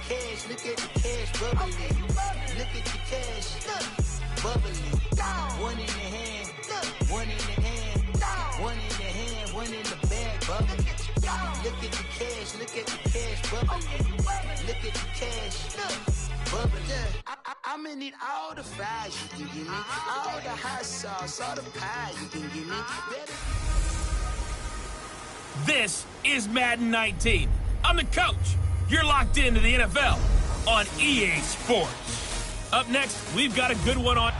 cash, look at the cash bubbly. Look at the cash, bubbly. One in the hand, one in the hand, one in the hand, one in the bag, bubbly. Look at the cash, look at the cash bubbly. Look at the cash, bubbly. I'ma need all the fries you can give me, all the hot sauce, all the pie you can give me. This is Madden 19. I'm the coach. You're locked into the NFL on EA Sports. Up next, we've got a good one on.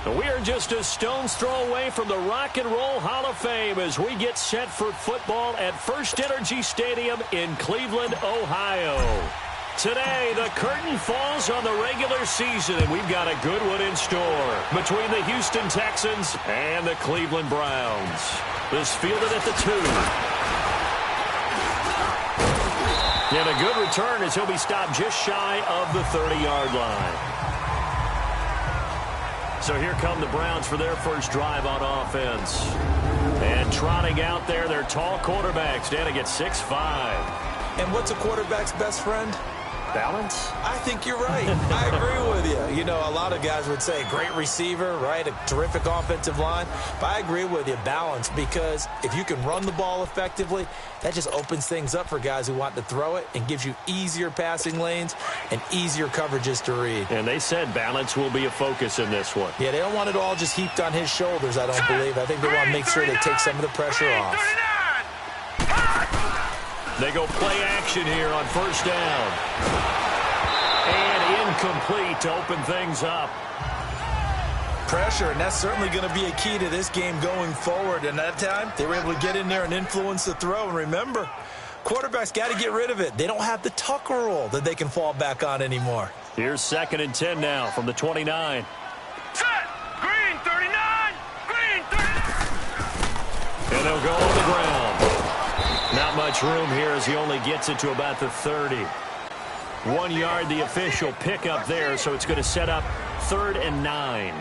We're just a stone's throw away from the Rock and Roll Hall of Fame as we get set for football at First Energy Stadium in Cleveland, Ohio. Today, the curtain falls on the regular season, and we've got a good one in store between the Houston Texans and the Cleveland Browns. This fielded at the 2. And a good return as he'll be stopped just shy of the 30-yard line. So here come the Browns for their first drive on offense. And trotting out there, their tall quarterback standing at 6'5". And what's a quarterback's best friend? Balance? I think you're right. I agree with you. You know, a lot of guys would say great receiver, right? A terrific offensive line. But I agree with you, balance, because if you can run the ball effectively, that just opens things up for guys who want to throw it and gives you easier passing lanes and easier coverages to read. And they said balance will be a focus in this one. Yeah, they don't want it all just heaped on his shoulders, I don't believe. I think they want to make sure they take some of the pressure off. They go play action here on first down. And incomplete to open things up. Pressure, and that's certainly going to be a key to this game going forward. And that time, they were able to get in there and influence the throw. And remember, quarterbacks got to get rid of it. They don't have the tuck rule that they can fall back on anymore. Here's 2nd and 10 now from the 29. Set! Green 39! Green 39! And they'll go on the ground. Not much room here as he only gets it to about the 30. 1 yard, the official pickup there, so it's going to set up 3rd and 9.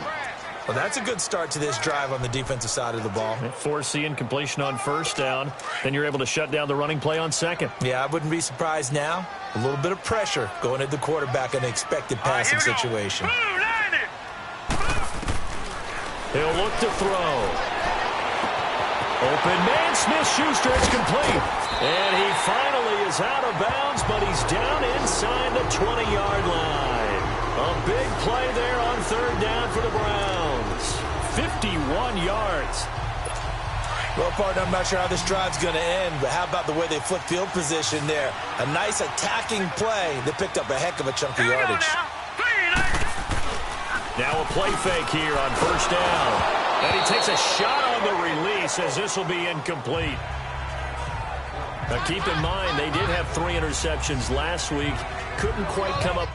Well, that's a good start to this drive on the defensive side of the ball. Force incompletion on first down. Then you're able to shut down the running play on 2nd. Yeah, I wouldn't be surprised now. A little bit of pressure going at the quarterback in an expected passing situation. He'll look to throw. Open man, Smith-Schuster, it's complete. And he finally is out of bounds, but he's down inside the 20-yard line. A big play there on 3rd down for the Browns. 51 yards. Well, partner, I'm not sure how this drive's going to end, but how about the way they flip field position there? A nice attacking play that picked up a heck of a chunk of yardage. Now a play fake here on first down. And he takes a shot on the release as this will be incomplete. Now keep in mind, they did have 3 interceptions last week. Couldn't quite come up.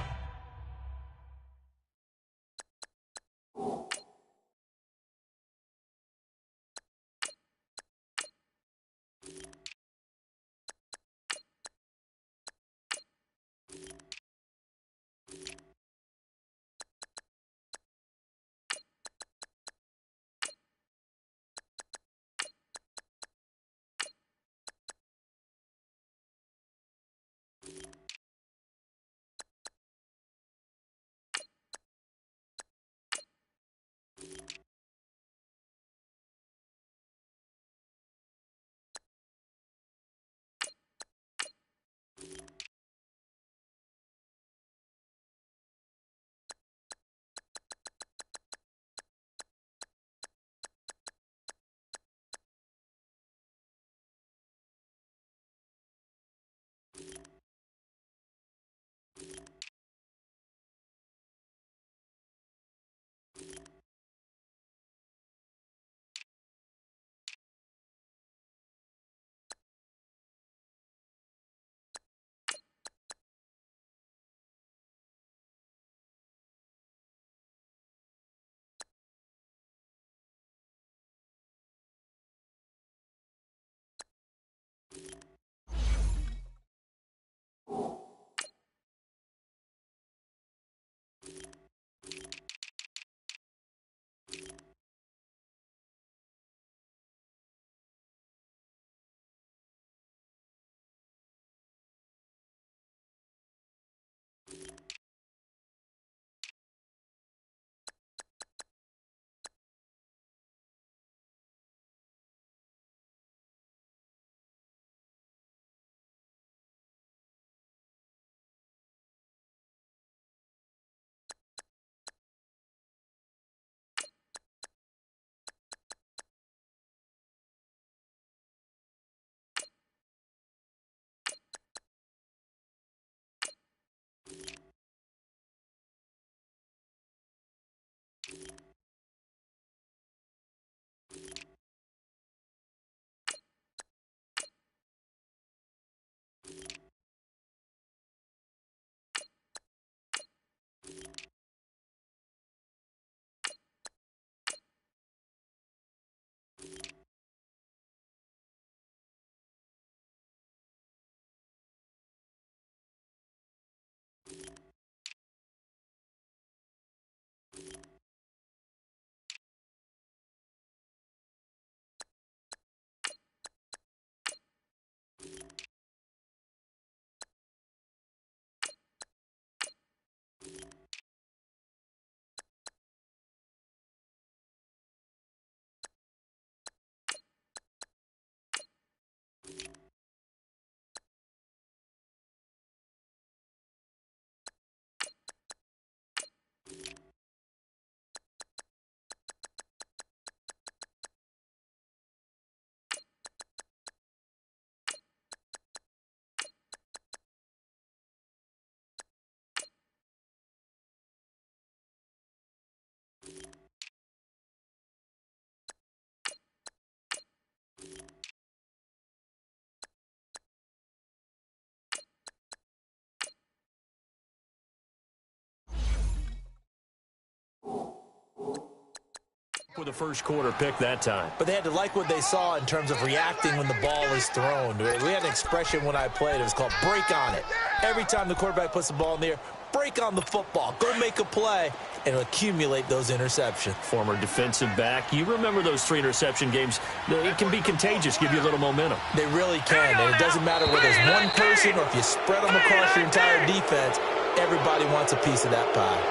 with the first quarter pick that time. But they had to like what they saw in terms of reacting when the ball is thrown. We had an expression when I played. It was called break on it. Every time the quarterback puts the ball in the air, break on the football. Go make a play and accumulate those interceptions. Former defensive back. You remember those 3 interception games. It can be contagious, give you a little momentum. They really can, and it doesn't matter whether it's one person or if you spread them across your entire defense. Everybody wants a piece of that pie.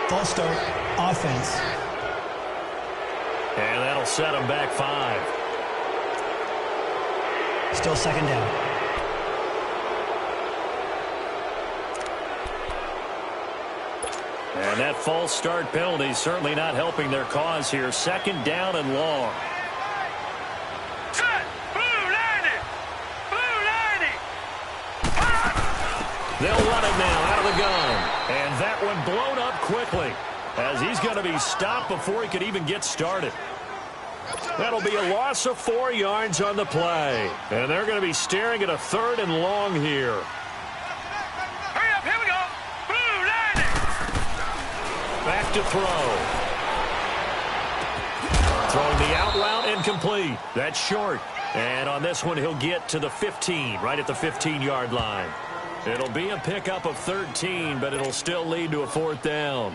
False start, offense. And that'll set them back 5. Still second down. And that false start penalty certainly not helping their cause here. Second down and long. Set! Blue 90! Blue 90! They'll run it now out of the gun. And that one blown up quickly as he's going to be stopped before he could even get started. That'll be a loss of 4 yards on the play. And they're going to be staring at a 3rd and long here. Hurry up, here we go! Blue 90! Back to throw. Throwing the out route incomplete. That's short. And on this one, he'll get to the 15, right at the 15-yard line. It'll be a pickup of 13, but it'll still lead to a 4th down.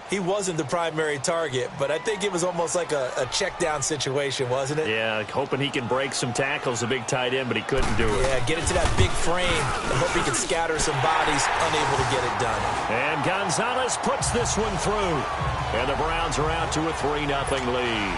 He wasn't the primary target, but I think it was almost like a check-down situation, wasn't it? Yeah, hoping he can break some tackles, a big tight end, but he couldn't do it. Yeah, get it to that big frame. I hope he can scatter some bodies, unable to get it done. And Gonzalez puts this one through. And the Browns are out to a 3-0 lead.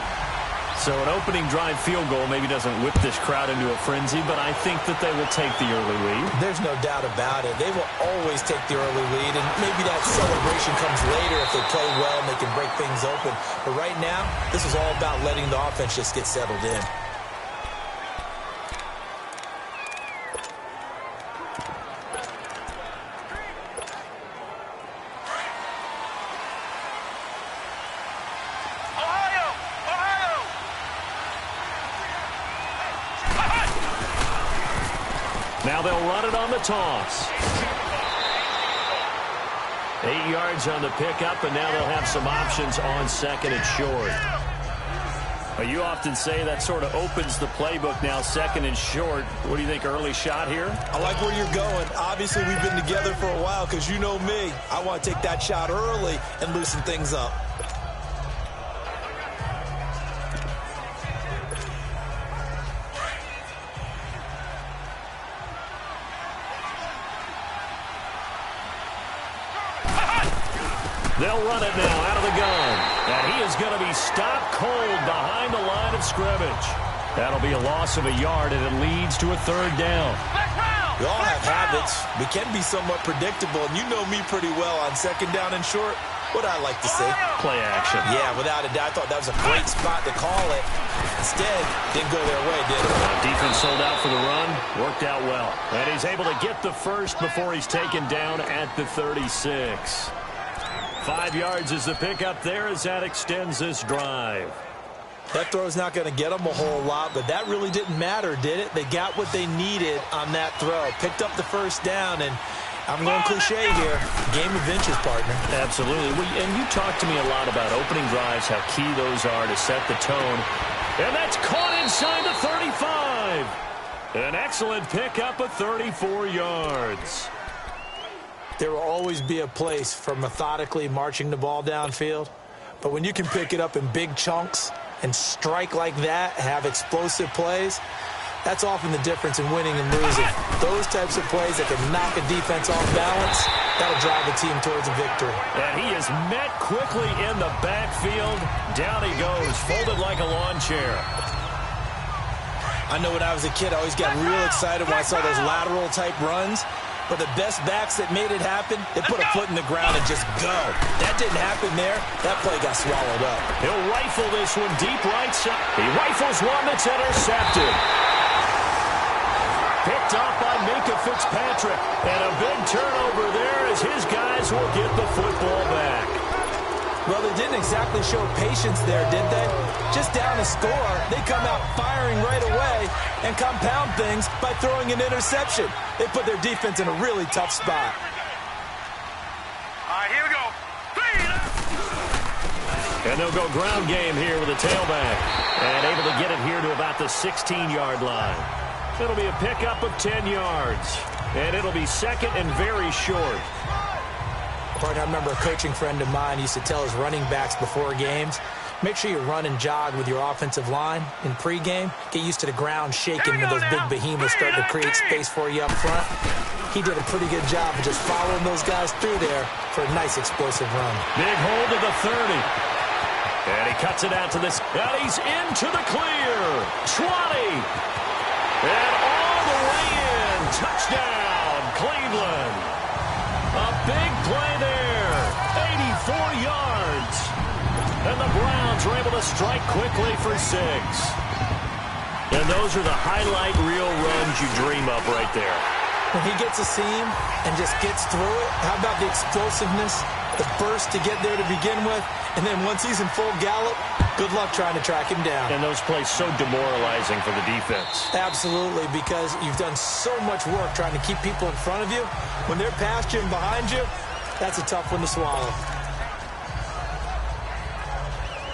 So an opening drive field goal maybe doesn't whip this crowd into a frenzy, but I think that they will take the early lead. There's no doubt about it. They will always take the early lead, and maybe that celebration comes later if they play well and they can break things open. But right now, this is all about letting the offense just get settled in. Now they'll run it on the toss. 8 yards on the pickup, and now they'll have some options on 2nd and short. You often say that sort of opens the playbook now, 2nd and short. What do you think, early shot here? I like where you're going. Obviously, we've been together for a while because you know me. I want to take that shot early and loosen things up. They'll run it now out of the gun. And he is going to be stopped cold behind the line of scrimmage. That'll be a loss of a yard, and it leads to a 3rd down. We all have habits. We can be somewhat predictable, and you know me pretty well on 2nd down and short. What I like to say? Play action. Yeah, without a doubt. I thought that was a great spot to call it. Instead, didn't go their way, did it? Defense sold out for the run. Worked out well. And he's able to get the first before he's taken down at the 36. 5 yards is the pickup there as that extends this drive. That throw's not going to get them a whole lot, but that really didn't matter, did it? They got what they needed on that throw. Picked up the first down, and I'm going cliche here. Game of inches, partner. Absolutely. And you talk to me a lot about opening drives, how key those are to set the tone. And that's caught inside the 35. An excellent pickup of 34 yards. There will always be a place for methodically marching the ball downfield. But when you can pick it up in big chunks and strike like that, have explosive plays, that's often the difference in winning and losing. Those types of plays that can knock a defense off balance, that'll drive a team towards a victory. And he is met quickly in the backfield. Down he goes, folded like a lawn chair. I know when I was a kid, I always got real excited when I saw those lateral type runs. But the best backs that made it happen, they put a foot in the ground and just go. That didn't happen there. That play got swallowed up. He'll rifle this one deep right side. He rifles one that's intercepted. Picked off by Minka Fitzpatrick. And a big turnover there as his guys will get the football back. Well, they didn't exactly show patience there, did they? Just down a score, they come out firing right away and compound things by throwing an interception. They put their defense in a really tough spot. All right, here we go. And they'll go ground game here with a tailback. And able to get it here to about the 16-yard line. It'll be a pickup of 10 yards. And it'll be second and very short. I remember a coaching friend of mine used to tell his running backs before games, make sure you run and jog with your offensive line in pregame. Get used to the ground shaking when those big behemoths start to create space for you up front. He did a pretty good job of just following those guys through there for a nice explosive run. Big hold of the 30. And he cuts it out to this. And he's into the clear. 20. And all the way in. Touchdown, Cleveland. A big play there. 84 yards. And the Browns are able to strike quickly for 6. And those are the highlight reel runs you dream of right there. When he gets a seam and just gets through it, how about the explosiveness, the burst to get there to begin with, and then once he's in full gallop, good luck trying to track him down. And those plays so demoralizing for the defense. Absolutely, because you've done so much work trying to keep people in front of you. When they're past you and behind you, that's a tough one to swallow.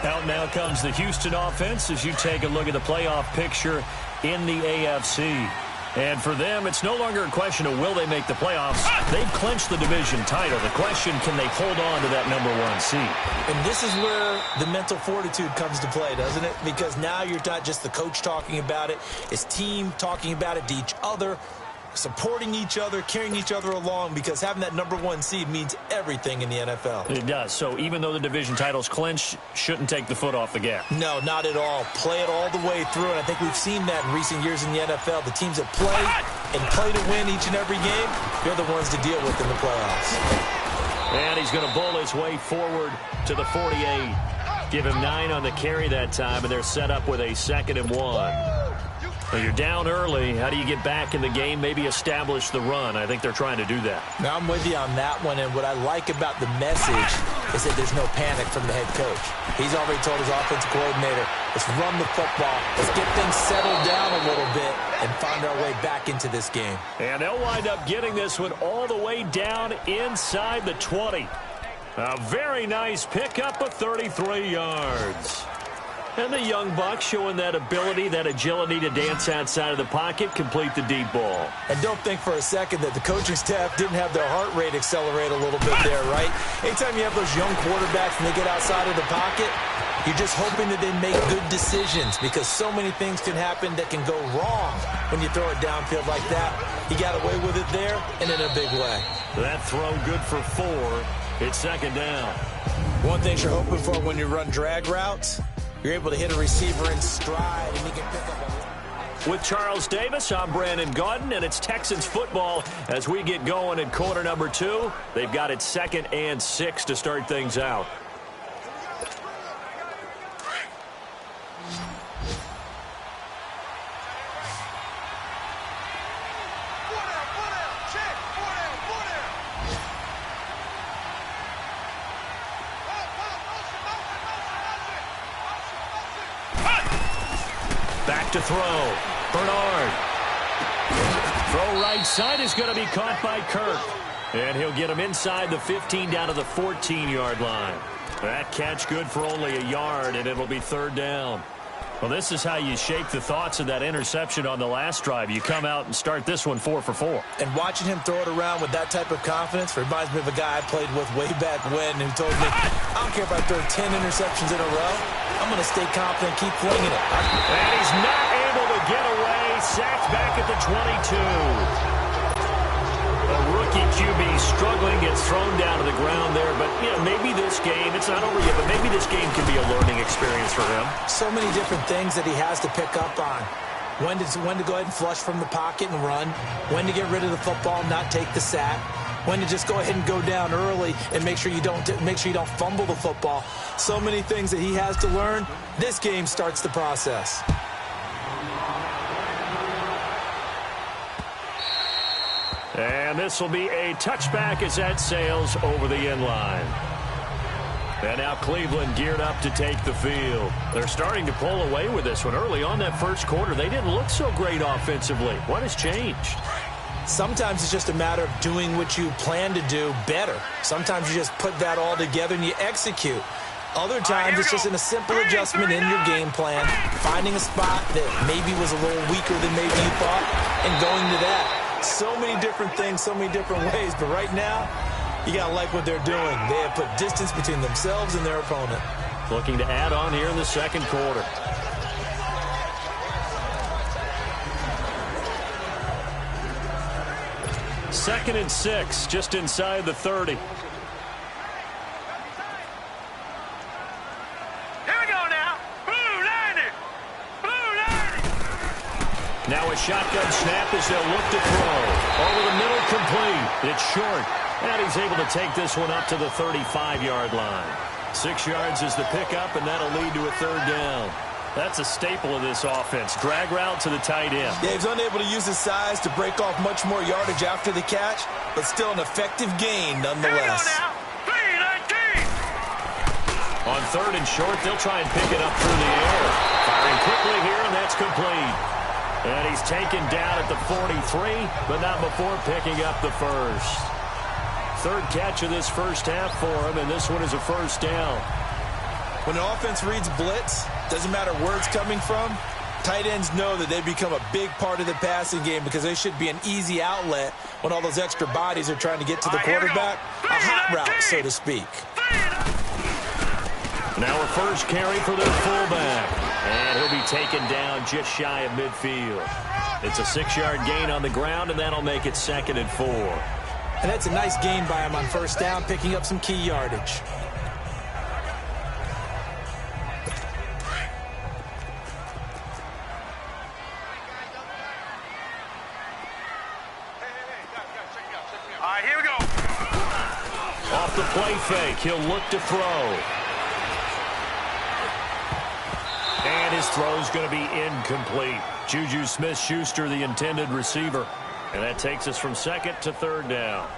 Out now comes the Houston offense as you take a look at the playoff picture in the AFC. And for them, it's no longer a question of will they make the playoffs. They've clinched the division title. The question, can they hold on to that #1 seed? And this is where the mental fortitude comes to play, doesn't it? Because now you're not just the coach talking about it. It's team talking about it to each other, supporting each other, carrying each other along, because having that #1 seed means everything in the NFL. It does. So even though the division title's clinched, shouldn't take the foot off the gas. No, not at all. Play it all the way through, and I think we've seen that in recent years in the NFL. The teams that play to win each and every game, they're the ones to deal with in the playoffs. And he's going to bowl his way forward to the 48. Give him 9 on the carry that time, and they're set up with a 2nd and 1. Well, you're down early. How do you get back in the game? Maybe establish the run. I think they're trying to do that. Now, I'm with you on that one, and what I like about the message is that there's no panic from the head coach. He's already told his offensive coordinator, let's run the football. Let's get things settled down a little bit and find our way back into this game. And they'll wind up getting this one all the way down inside the 20. A very nice pickup of 33 yards. And the young buck showing that ability, that agility to dance outside of the pocket, complete the deep ball. And don't think for a second that the coaching staff didn't have their heart rate accelerate a little bit there, right? Anytime you have those young quarterbacks and they get outside of the pocket, you're just hoping that they make good decisions, because so many things can happen that can go wrong when you throw it downfield like that. He got away with it there and in a big way. That throw good for 4. It's 2nd down. One thing you're hoping for when you run drag routes, you're able to hit a receiver in stride, and he can pick up a... With Charles Davis, I'm Brandon Gaudin, and it's Texans football as we get going in quarter number 2. They've got it 2nd and 6 to start things out. Back to throw. Bernard. Throw right side is going to be caught by Kirk. And he'll get him inside the 15 down to the 14-yard line. That catch good for only a yard, and it'll be 3rd down. Well, this is how you shake the thoughts of that interception on the last drive. You come out and start this one 4 for 4. And watching him throw it around with that type of confidence reminds me of a guy I played with way back when who told me, I don't care if I throw 10 interceptions in a row. I'm going to stay confident, keep flinging it. And he's not able to get away. Sacked back at the 22. A rookie QB struggling, gets thrown down to the ground there. But, you know, maybe this game, it's not over yet, but maybe this game can be a learning experience for him. So many different things that he has to pick up on. When to go ahead and flush from the pocket and run. When to get rid of the football and not take the sack. When to just go ahead and go down early and make sure you don't fumble the football. So many things that he has to learn. This game starts the process. And this will be a touchback as that sails over the end line. And now Cleveland geared up to take the field. They're starting to pull away with this one. Early on that first quarter, they didn't look so great offensively. What has changed? Sometimes it's just a matter of doing what you plan to do better. Sometimes you just put that all together and you execute. Other times, it's just in a simple adjustment in your game plan, finding a spot that maybe was a little weaker than maybe you thought, and going to that. So many different things, so many different ways, but right now, you got to like what they're doing. They have put distance between themselves and their opponent. Looking to add on here in the second quarter. Second and 6, just inside the 30. Now a shotgun snap as they'll look to throw. Over the middle, complete. It's short. And he's able to take this one up to the 35-yard line. 6 yards is the pickup, and that'll lead to a third down. That's a staple of this offense. Drag route to the tight end. Yeah, he's unable to use his size to break off much more yardage after the catch, but still an effective gain nonetheless. On third and short, they'll try and pick it up through the air. Firing quickly here, and that's complete. And he's taken down at the 43, but not before picking up the first. Third catch of this first half for him, and this one is a first down. When an offense reads blitz, doesn't matter where it's coming from, tight ends know that they become a big part of the passing game because they should be an easy outlet when all those extra bodies are trying to get to the quarterback. A hot route, so to speak. Now a first carry for their fullback. And he'll be taken down just shy of midfield. It's a 6-yard gain on the ground, and that'll make it 2nd and 4. And that's a nice gain by him on first down, picking up some key yardage. All right, here we go. Off the play fake, he'll look to throw. And his throw's going to be incomplete. Juju Smith-Schuster, the intended receiver. And that takes us from second to third down.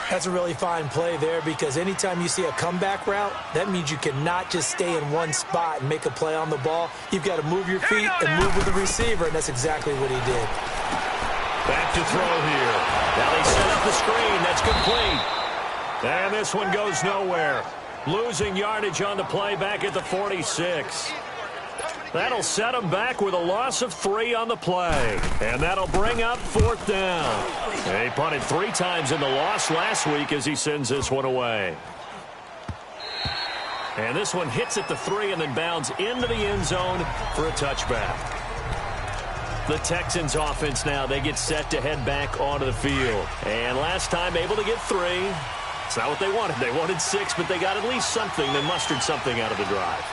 That's a really fine play there because anytime you see a comeback route, that means you cannot just stay in one spot and make a play on the ball. You've got to move your feet and move with the receiver, and that's exactly what he did. Back to throw here. Now they set up the screen. That's complete. And this one goes nowhere. Losing yardage on the play back at the 46. That'll set him back with a loss of 3 on the play. And that'll bring up 4th down. He punted 3 times in the loss last week as he sends this one away. And this one hits at the 3 and then bounds into the end zone for a touchback. The Texans offense now, they get set to head back onto the field. And last time able to get 3. It's not what they wanted. They wanted 6, but they got at least something. They mustered something out of the drive.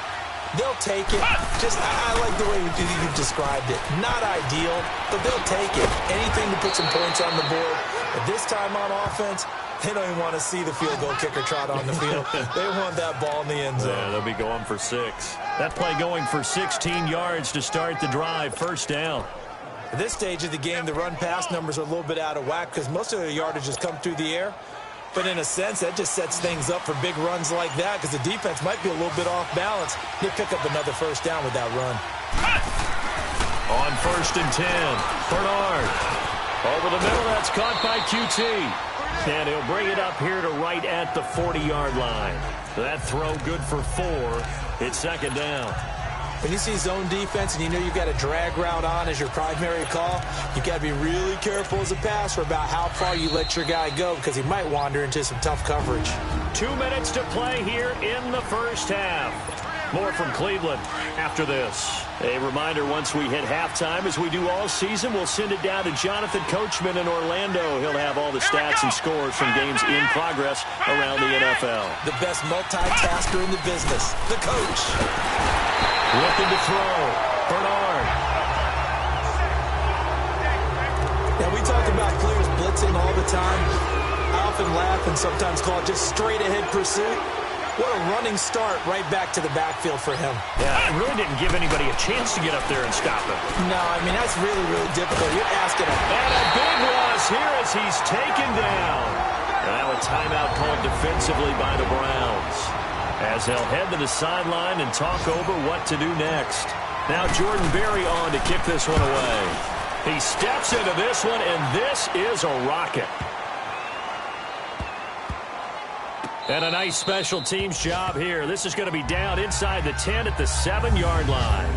They'll take it. I like the way you described it. Not ideal, but they'll take it. Anything to put some points on the board. But this time on offense, they don't even want to see the field goal kicker trot on the field. They want that ball in the end zone. Yeah, they'll be going for 6. That play going for 16 yards to start the drive. First down. At this stage of the game, the run-pass numbers are a little bit out of whack because most of the yardage has come through the air. But in a sense, that just sets things up for big runs like that because the defense might be a little bit off balance. They pick up another first down with that run. On 1st and 10, Bernard. Over the middle, that's caught by QT. And he'll bring it up here to right at the 40-yard line. That throw good for 4. It's 2nd down. When you see zone defense and you know you've got a drag route on as your primary call, you've got to be really careful as a passer about how far you let your guy go because he might wander into some tough coverage. 2 minutes to play here in the first half. More from Cleveland after this. A reminder, once we hit halftime, as we do all season, we'll send it down to Jonathan Coachman in Orlando. He'll have all the stats and scores from games in progress around the NFL. The best multitasker in the business, the coach. Looking to throw. Bernard. Now, we talk about players blitzing all the time. I often laugh and sometimes call it just straight-ahead pursuit. What a running start right back to the backfield for him. Yeah, it really didn't give anybody a chance to get up there and stop him. No, I mean, that's really, really difficult. You're asking him. And a big loss here as he's taken down. Now a timeout called defensively by the Browns, as they'll head to the sideline and talk over what to do next. Now Jordan Berry on to kick this one away. He steps into this one, and this is a rocket. And a nice special teams job here. This is going to be down inside the 10 at the 7-yard line.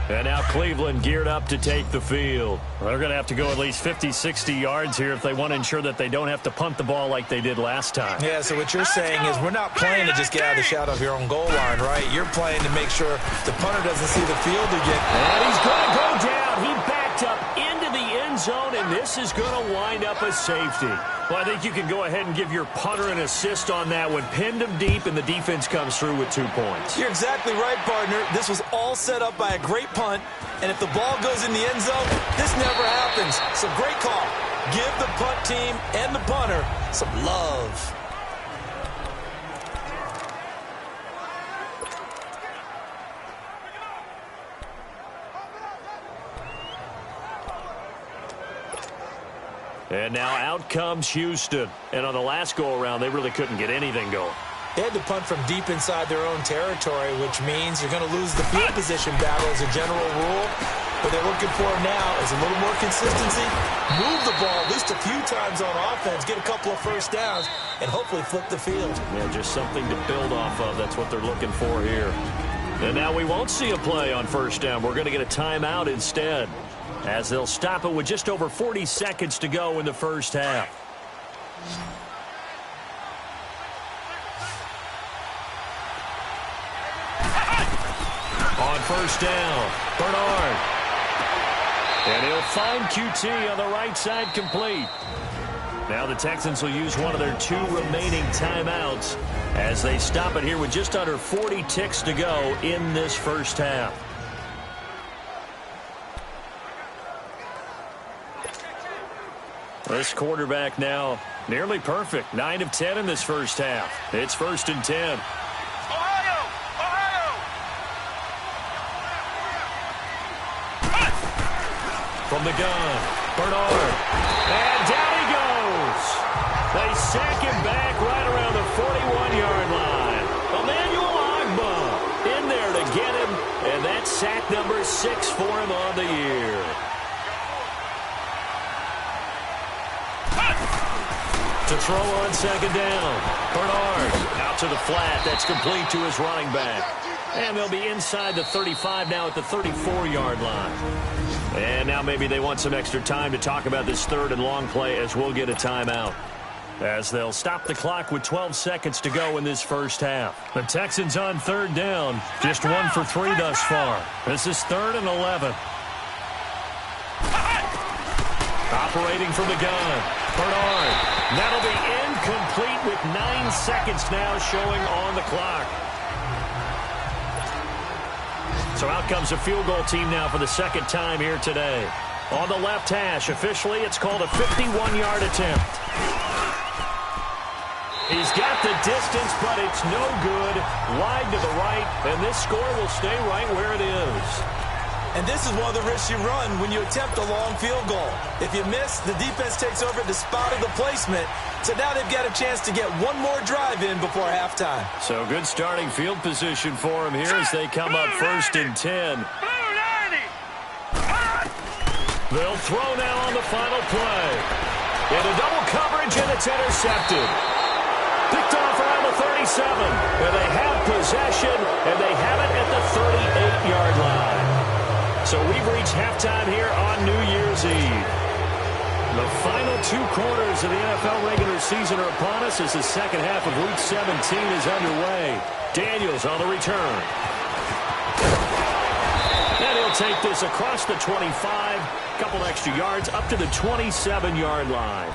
And now Cleveland geared up to take the field. They're going to have to go at least 50, 60 yards here if they want to ensure that they don't have to punt the ball like they did last time. Yeah, so what you're saying is we're not playing to just get out of the shadow of your own goal line, right? You're playing to make sure the punter doesn't see the field again. And he's going to go down. He backed up into the end zone, and this is going to wind up a safety. Well, I think you can go ahead and give your punter an assist on that one. Pinned him deep, and the defense comes through with 2 points. You're exactly right, partner. This was all set up by a great punt, and if the ball goes in the end zone, this never happens. So great call. Give the punt team and the punter some love. And now out comes Houston. And on the last go-around, they really couldn't get anything going. They had to punt from deep inside their own territory, which means you're going to lose the field position battle as a general rule. What they're looking for now is a little more consistency, move the ball at least a few times on offense, get a couple of first downs, and hopefully flip the field. Yeah, just something to build off of. That's what they're looking for here. And now we won't see a play on first down. We're going to get a timeout instead, as they'll stop it with just over 40 seconds to go in the first half. On first down, Bernard. And he'll find QT on the right side complete. Now the Texans will use one of their 2 remaining timeouts as they stop it here with just under 40 ticks to go in this first half. This quarterback now nearly perfect. 9 of 10 in this first half. It's 1st and 10. From the gun, Bernard. And down he goes. They sack him back right around the 41-yard line. Emmanuel Ogbah in there to get him. And that's sack number 6 for him on the year. To throw on second down. Bernard out to the flat. That's complete to his running back. And they'll be inside the 35 now at the 34-yard line. And now maybe they want some extra time to talk about this 3rd and long play as we'll get a timeout. As they'll stop the clock with 12 seconds to go in this first half. The Texans on 3rd down. Just 1 for 3 thus far. This is 3rd and 11. Operating from the gun. Bernard. That'll be incomplete with 9 seconds now showing on the clock. So out comes a field goal team now for the 2nd time here today. On the left hash, officially, it's called a 51-yard attempt. He's got the distance, but it's no good. Wide to the right, and this score will stay right where it is. And this is one of the risks you run when you attempt a long field goal. If you miss, the defense takes over the spot of the placement. So now they've got a chance to get one more drive in before halftime. So good starting field position for them here as they come up 1st and 10. They'll throw now on the final play. Into double coverage, and it's intercepted. Picked off around the 37. And they have possession, and they have it at the 38-yard line. So we've reached halftime here on New Year's Eve. The final 2 quarters of the NFL regular season are upon us as the second half of Week 17 is underway. Daniels on the return. And he'll take this across the 25, a couple extra yards up to the 27-yard line.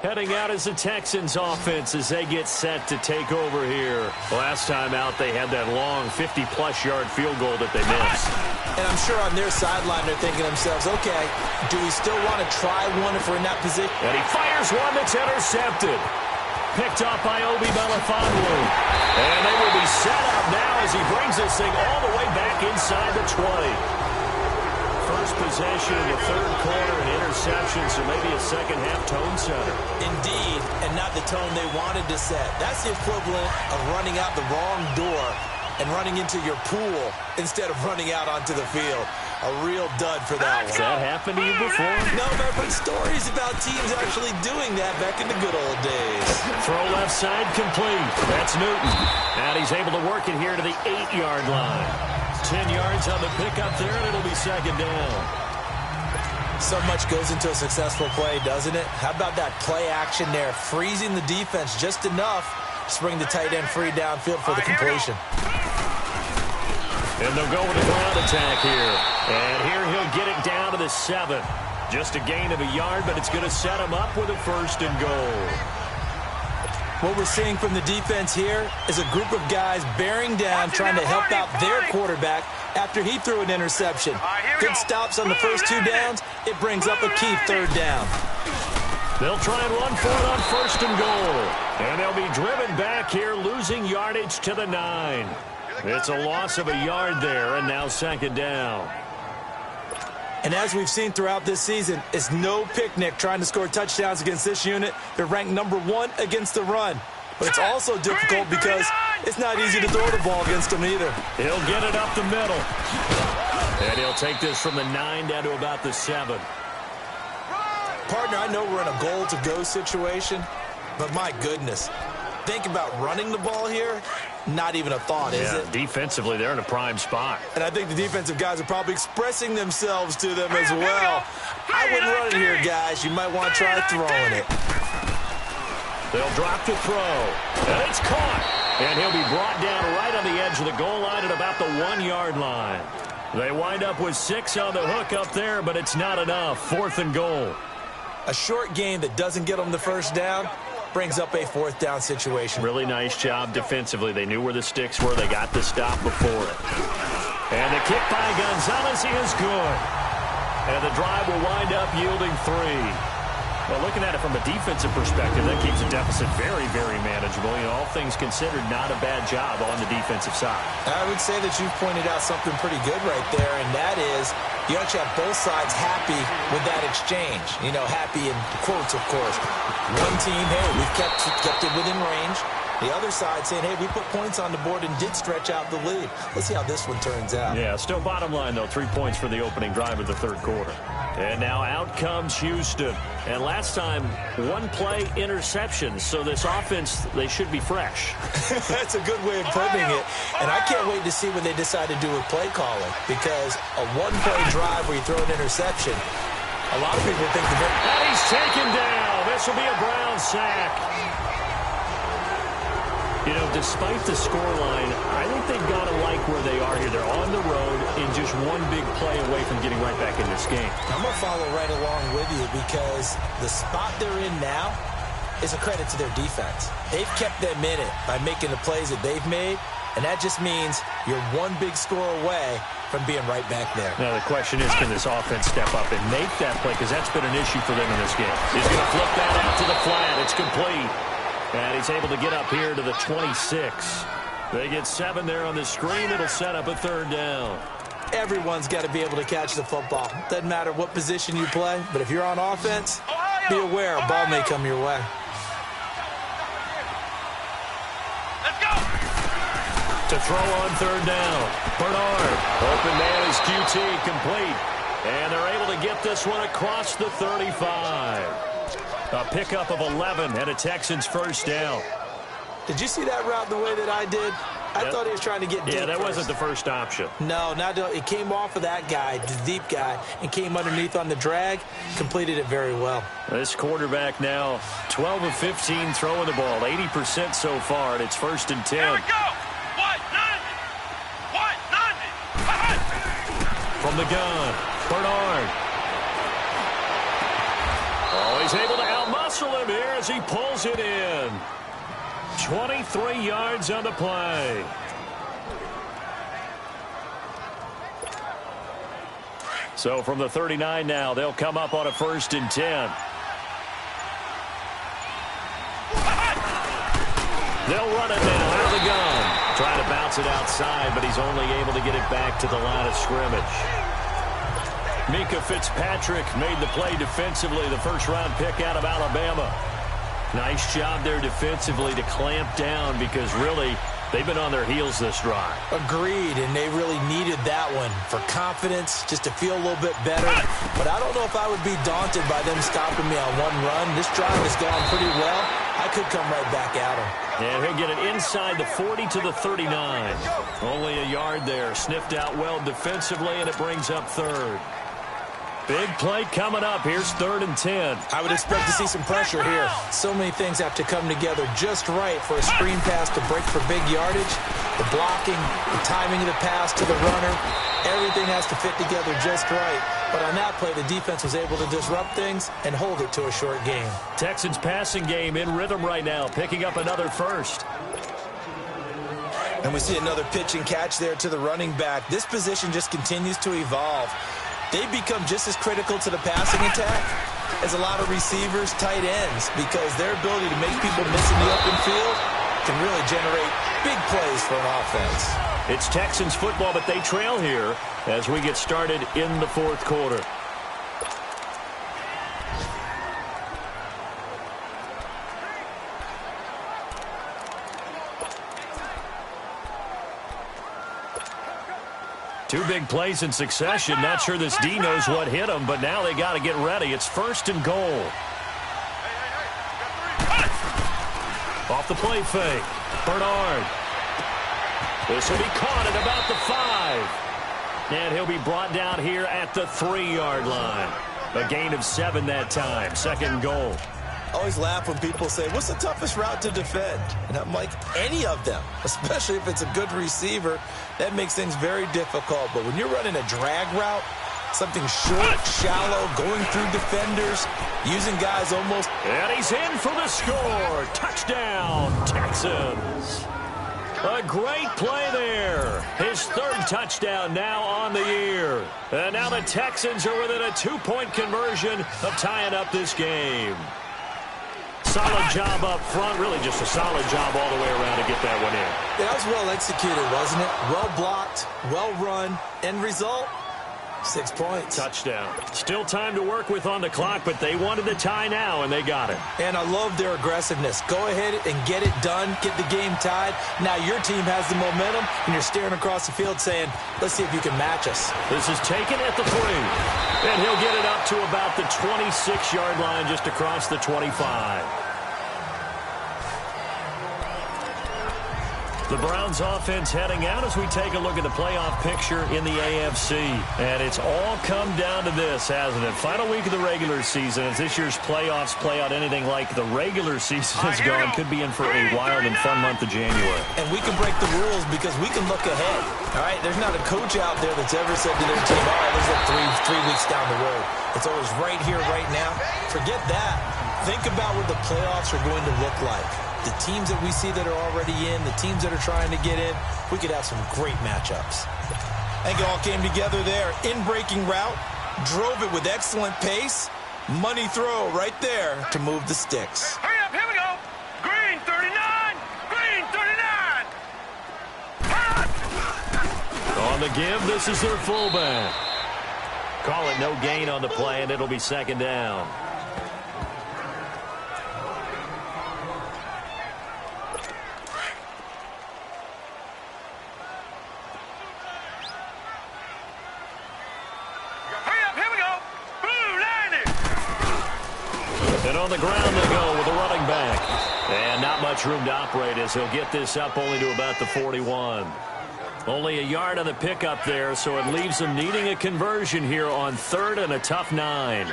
Heading out as the Texans offense as they get set to take over here. Last time out, they had that long 50-plus yard field goal that they missed. And I'm sure on their sideline they're thinking to themselves, okay, do we still want to try one if we're in that position? And he fires one that's intercepted. Picked off by Obi Melifonwu. And they will be set up now as he brings this thing all the way back inside the 20. first possession in the third quarter, an interception, so maybe a second-half tone setter. Indeed, and not the tone they wanted to set. That's the equivalent of running out the wrong door and running into your pool instead of running out onto the field. A real dud for that one. Has that happened to you before? No, but I've heard stories about teams actually doing that back in the good old days. Throw left side complete. That's Newton. And he's able to work it here to the 8-yard line. 10 yards on the pickup there, and it'll be second down. So much goes into a successful play, doesn't it? How about that play action there, freezing the defense just enough to bring the tight end free downfield for the completion. And they'll go with a ground attack here. And here he'll get it down to the 7. Just a gain of a yard, but it's going to set him up with a first and goal. What we're seeing from the defense here is a group of guys bearing down, trying to help out their quarterback after he threw an interception. Good stops on the first 2 downs. It brings up a key third down. They'll try and run for it on first and goal. And they'll be driven back here, losing yardage to the 9. It's a loss of a yard there, and now second down. And as we've seen throughout this season, it's no picnic trying to score touchdowns against this unit. They're ranked number 1 against the run. But it's also difficult because it's not easy to throw the ball against them either. He'll get it up the middle. And he'll take this from the 9 down to about the 7. Partner, I know we're in a goal-to-go situation, but my goodness. Think about running the ball here. Not even a thought, is it? Defensively, they're in a prime spot. And I think the defensive guys are probably expressing themselves to them as well. I wouldn't run it here, guys. You might want to try throwing it. They'll drop to throw. And it's caught. And he'll be brought down right on the edge of the goal line at about the 1-yard line. They wind up with 6 on the hook up there, but it's not enough. 4th and goal. A short game that doesn't get them the first down brings up a 4th down situation. Really nice job defensively. They knew where the sticks were. They got the stop before it. And the kick by Gonzalez is good. And the drive will wind up yielding 3. Well, looking at it from a defensive perspective, that keeps the deficit very, very manageable. You know, all things considered, not a bad job on the defensive side. I would say that you've pointed out something pretty good right there, and that is you actually have both sides happy with that exchange. You know, happy in quotes, of course. One team, hey, we've kept it within range. The other side saying, hey, we put points on the board and did stretch out the lead. Let's see how this one turns out. Yeah, still bottom line, though, 3 points for the opening drive of the third quarter. And now out comes Houston. And last time, 1-play interception. So this offense, they should be fresh. That's a good way of putting it. And I can't wait to see what they decide to do with play calling. Because a 1-play drive where you throw an interception, a lot of people think the... And he's taken down. This will be a Brown sack. You know, despite the scoreline, I think they've got to like where they are here. They're on the road in just one big play away from getting right back in this game. I'm going to follow right along with you because the spot they're in now is a credit to their defense. They've kept them in it by making the plays that they've made, and that just means you're one big score away from being right back there. Now, the question is, can this offense step up and make that play? Because that's been an issue for them in this game. He's going to flip that out to the flat. It's complete. And he's able to get up here to the 26. They get 7 there on the screen. It'll set up a 3rd down. Everyone's got to be able to catch the football. Doesn't matter what position you play, but if you're on offense, be aware a ball may come your way. Let's go. To throw on 3rd down. Bernard. Open man is QT, complete. And they're able to get this one across the 35. A pickup of 11 and a Texans first down. Did you see that route the way that I did? I thought he was trying to get deep. Yeah, that first. wasn't the first option. No, it came off of that guy, the deep guy, and came underneath on the drag. Completed it very well. This quarterback now 12 of 15 throwing the ball, 80% so far, and it's 1st and 10. Here we go. 190. From the gun, Bernard. Oh, he's able to outmuscle him here as he pulls it in. 23 yards on the play. So from the 39 now, they'll come up on a 1st and 10. They'll run it now out of the gun. Trying to bounce it outside, but he's only able to get it back to the line of scrimmage. Mika Fitzpatrick made the play defensively, the first-round pick out of Alabama. Nice job there defensively to clamp down because really they've been on their heels this drive. Agreed, and they really needed that one for confidence, just to feel a little bit better. But I don't know if I would be daunted by them stopping me on one run. This drive has gone pretty well. I could come right back at them. And he'll get it inside the 40 to the 39. Only a yard there. Sniffed out well defensively, and it brings up third. Big play coming up. Here's 3rd and 10. I would expect to see some pressure here. So many things have to come together just right for a screen pass to break for big yardage. The blocking, the timing of the pass to the runner, everything has to fit together just right. But on that play, the defense was able to disrupt things and hold it to a short game. Texans passing game in rhythm right now, picking up another first. And we see another pitch and catch there to the running back. This position just continues to evolve. They become just as critical to the passing attack as a lot of receivers, tight ends, because their ability to make people miss in the open field can really generate big plays for an offense. It's Texans football, but they trail here as we get started in the 4th quarter. Two big plays in succession. Not sure this D knows what hit him, but now they got to get ready. It's 1st and goal. Off the play fake. Bernard. This will be caught at about the 5. And he'll be brought down here at the 3-yard line. A gain of 7 that time. 2nd goal. I always laugh when people say, what's the toughest route to defend? And I'm like, any of them, especially if it's a good receiver. That makes things very difficult. But when you're running a drag route, something short, shallow, going through defenders, using guys almost. And he's in for the score. Touchdown, Texans. A great play there. His 3rd touchdown now on the year. And now the Texans are within a 2-point conversion of tying up this game. Solid job up front. Really just a solid job all the way around to get that one in. Yeah, that was well executed, wasn't it? Well blocked, well run. End result, 6 points. Touchdown. Still time to work with on the clock, but they wanted the tie now, and they got it. And I love their aggressiveness. Go ahead and get it done. Get the game tied. Now your team has the momentum, and you're staring across the field saying, let's see if you can match us. This is taken at the 3. And he'll get it up to about the 26-yard line, just across the 25. The Browns offense heading out as we take a look at the playoff picture in the AFC. And it's all come down to this, hasn't it? Final week of the regular season. As this year's playoffs play out anything like the regular season has gone, could be in for a wild and fun month of January. And we can break the rules because we can look ahead. All right, there's not a coach out there that's ever said to their team, all right, let's look three weeks down the road. It's always right here, right now. Forget that. Think about what the playoffs are going to look like. The teams that we see that are already in, the teams that are trying to get in, we could have some great matchups. I think it all came together there. In-breaking route, drove it with excellent pace. Money throw right there to move the sticks. Hurry up, here we go. Green 39, green 39. On the give, this is their fullback. Call it no gain on the play, and it'll be 2nd down. And on the ground they go with a running back. And not much room to operate as he'll get this up only to about the 41. Only a yard on the pickup there, so it leaves them needing a conversion here on 3rd and a tough 9.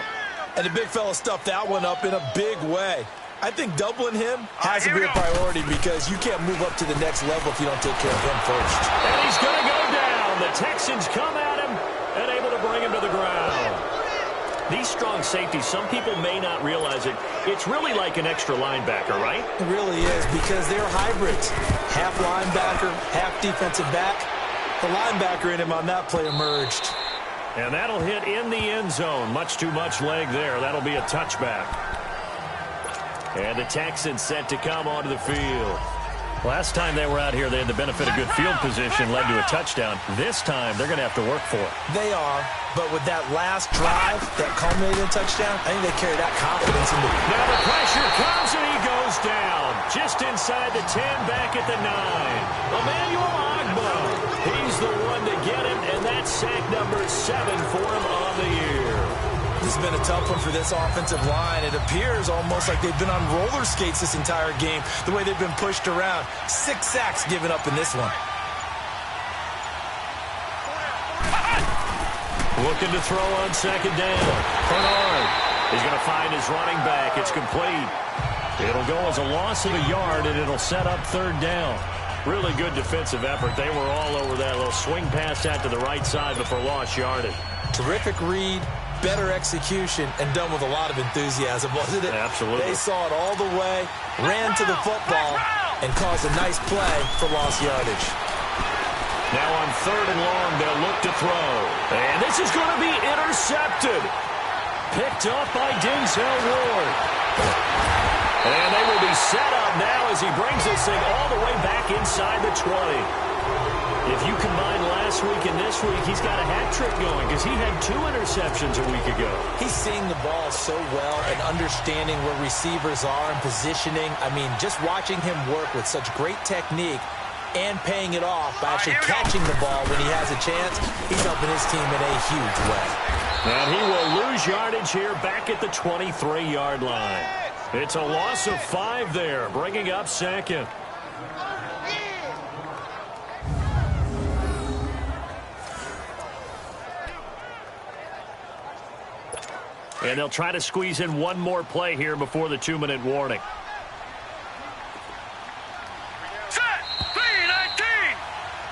And the big fella stuffed that one up in a big way. I think doubling him has to be a priority because you can't move up to the next level if you don't take care of him first. And he's going to go down. The Texans come at him and able to bring him to the ground. These strong safeties, some people may not realize it. It's really like an extra linebacker, right? It really is because they're hybrids. Half linebacker, half defensive back. The linebacker in him on that play emerged. And that'll hit in the end zone. Much too much leg there. That'll be a touchback. And the Texans set to come onto the field. Last time they were out here, they had the benefit of good field position, led to a touchdown. This time, they're going to have to work for it. They are, but with that last drive that culminated in a touchdown, I think they carry that confidence into the... Now the pressure comes, and he goes down. Just inside the 10, back at the 9. Emmanuel Agbo. He's the one to get him, and that's sack number 7 for him on the year. This has been a tough one for this offensive line. It appears almost like they've been on roller skates this entire game, the way they've been pushed around. 6 sacks given up in this one. Looking to throw on second down. Bernard. He's going to find his running back. It's complete. It'll go as a loss of a yard, and it'll set up third down. Really good defensive effort. They were all over that little swing pass out to the right side before lost yardage. Terrific read, better execution, and done with a lot of enthusiasm, wasn't it? Absolutely. They saw it all the way, ran to the football, and caused a nice play for lost yardage. Now on third and long, they'll look to throw. And this is going to be intercepted. Picked up by Denzel Ward. And they will be set up now as he brings this thing all the way back inside the 20. If you combine last week and this week, he's got a hat trick going because he had 2 interceptions a week ago. He's seeing the ball so well and understanding where receivers are and positioning. I mean, just watching him work with such great technique and paying it off by actually catching the ball when he has a chance, he's helping his team in a huge way. And he will lose yardage here back at the 23-yard line. It's a loss of 5 there, bringing up second. And they'll try to squeeze in one more play here before the 2-minute warning.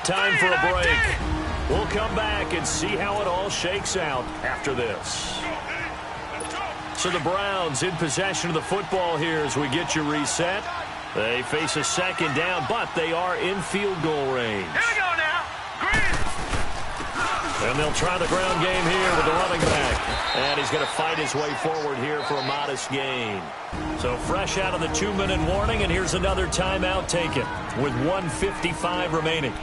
Time for a break. We'll come back and see how it all shakes out after this. So the Browns in possession of the football here as we get you reset. They face a second down, but they are in field goal range. Here we go now. And they'll try the ground game here with the running back. And he's going to fight his way forward here for a modest gain. So fresh out of the 2-minute warning, and here's another timeout taken with 1:55 remaining.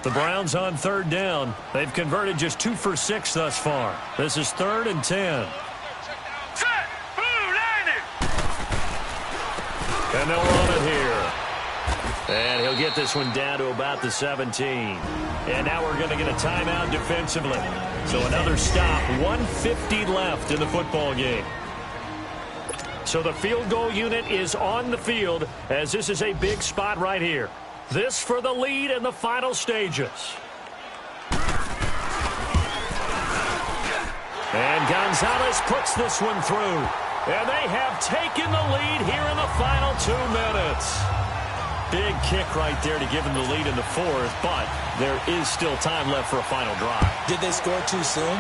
The Browns on third down. They've converted just 2 for 6 thus far. This is 3rd and 10. Set. Blue, landed. And they'll run it here. And he'll get this one down to about the 17. And now we're going to get a timeout defensively. So another stop. 1:50 left in the football game. So the field goal unit is on the field as this is a big spot right here. This for the lead in the final stages. And Gonzalez puts this one through. And they have taken the lead here in the final 2 minutes. Big kick right there to give them the lead in the 4th, but there is still time left for a final drive. Did they score too soon?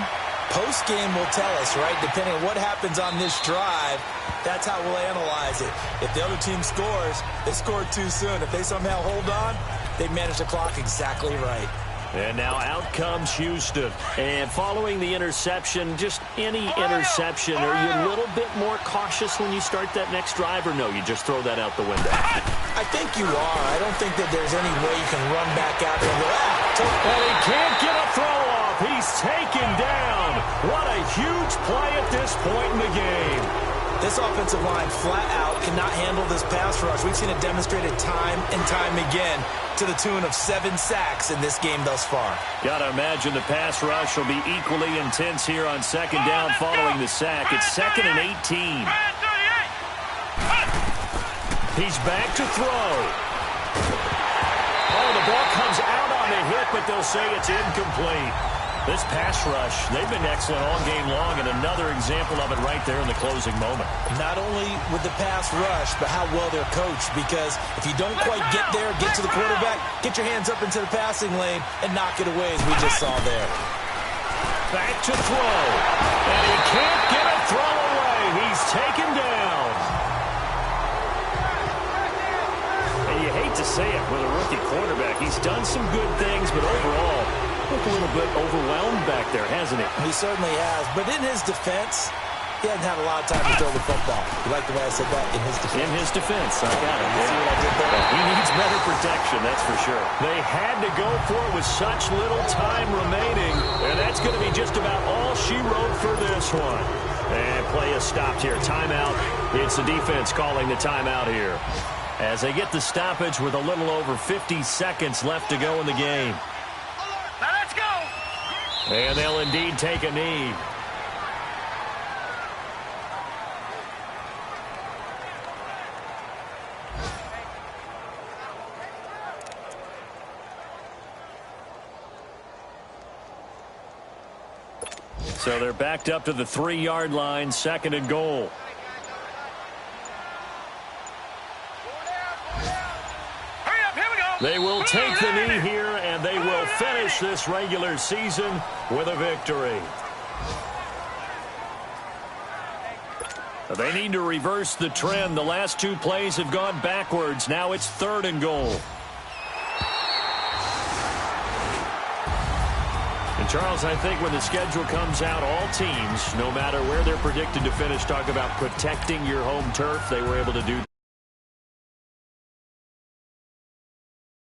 Post-game will tell us, right? Depending on what happens on this drive, that's how we'll analyze it. If the other team scores, they scored too soon. If they somehow hold on, they manage the clock exactly right. And now out comes Houston. And following the interception, just any interception, are you a little bit more cautious when you start that next drive, or no, you just throw that out the window? I think you are. I don't think that there's any way you can run back out there and go, And he can't get a throw off. He's taken down. What a huge play at this point in the game. This offensive line flat out cannot handle this pass rush. We've seen it demonstrated time and time again to the tune of 7 sacks in this game thus far. Got to imagine the pass rush will be equally intense here on second down following the sack. It's 2nd and 18. He's back to throw. Oh, the ball comes out on the hit, but they'll say it's incomplete. This pass rush, they've been excellent all game long, and another example of it right there in the closing moment. Not only with the pass rush, but how well they're coached, because if you don't quite get there, get to the quarterback, get your hands up into the passing lane and knock it away, as we just saw there. Back to throw. And he can't get a throw away. He's taken down. And you hate to say it with a rookie quarterback. He's done some good things, but overall, looked a little bit overwhelmed back there, hasn't he? He certainly has. But in his defense, He hasn't had a lot of time to throw the football. You like the way I said that? In his defense. In his defense, I got it. See what I did there? He needs better protection, that's for sure. They had to go for it with such little time remaining, and that's going to be just about all she wrote for this one. And play is stopped here. Timeout. It's the defense calling the timeout here, as they get the stoppage with a little over 50 seconds left to go in the game. Now let's go. And they'll indeed take a knee. So they're backed up to the 3-yard line, 2nd and goal. Hurry up, here we go. They will take the knee here, and they will finish this regular season with a victory. They need to reverse the trend. The last 2 plays have gone backwards. Now it's 3rd and goal. And Charles, I think when the schedule comes out, all teams, no matter where they're predicted to finish, talk about protecting your home turf. They were able to do